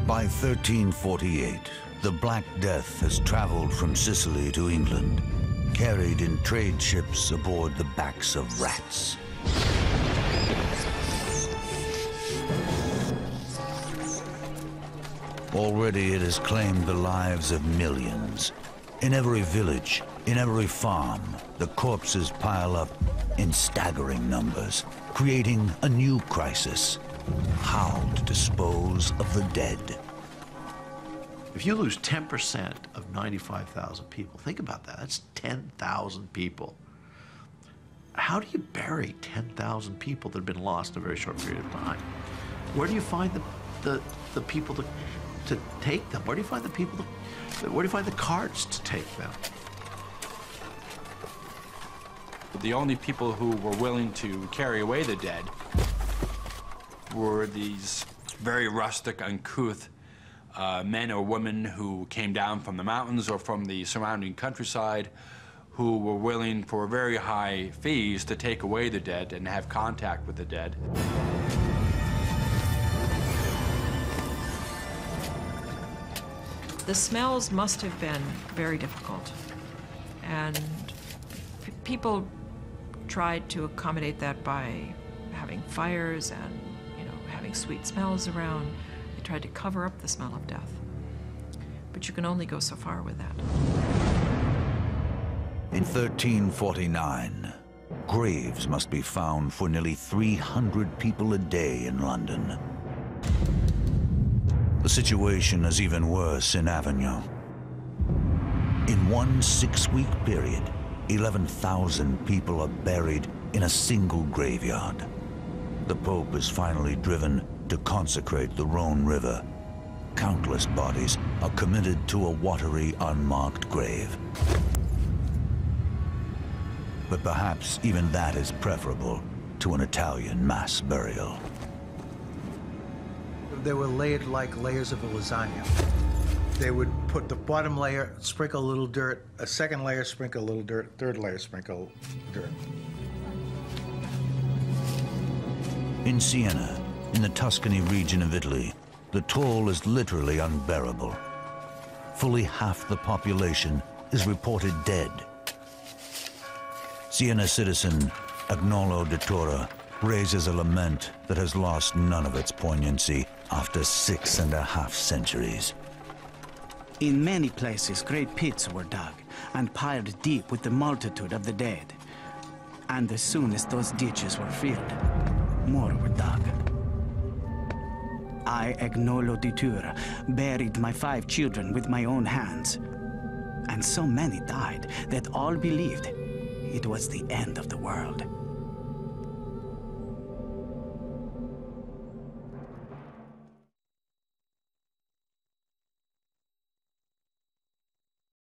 By 1348, the Black Death has traveled from Sicily to England, carried in trade ships aboard the backs of rats. Already it has claimed the lives of millions. In every village, in every farm, the corpses pile up in staggering numbers, creating a new crisis: how to dispose of the dead. If you lose 10% of 95,000 people, think about that, that's 10,000 people. How do you bury 10,000 people that have been lost in a very short period of time? Where do you find the people to take them? Where do you find the people where do you find the carts to take them? The only people who were willing to carry away the dead were these very rustic, uncouth men or women who came down from the mountains or from the surrounding countryside, who were willing for very high fees to take away the dead and have contact with the dead. The smells must have been very difficult, and people tried to accommodate that by having fires and, having sweet smells around. They tried to cover up the smell of death. But you can only go so far with that. In 1349, graves must be found for nearly 300 people a day in London. The situation is even worse in Avignon. In one 6-week period, 11,000 people are buried in a single graveyard. The Pope is finally driven to consecrate the Rhone River. Countless bodies are committed to a watery, unmarked grave. But perhaps even that is preferable to an Italian mass burial. They were layered like layers of a lasagna. They would put the bottom layer, sprinkle a little dirt, a second layer, sprinkle a little dirt, third layer, sprinkle dirt. In Siena, in the Tuscany region of Italy, the toll is literally unbearable. Fully half the population is reported dead. Siena citizen Agnolo de Tora raises a lament that has lost none of its poignancy after 6.5 centuries. In many places, great pits were dug and piled deep with the multitude of the dead. And as soon as those ditches were filled, more were dug. I, Agnolo di Tura, buried my 5 children with my own hands. And so many died that all believed it was the end of the world.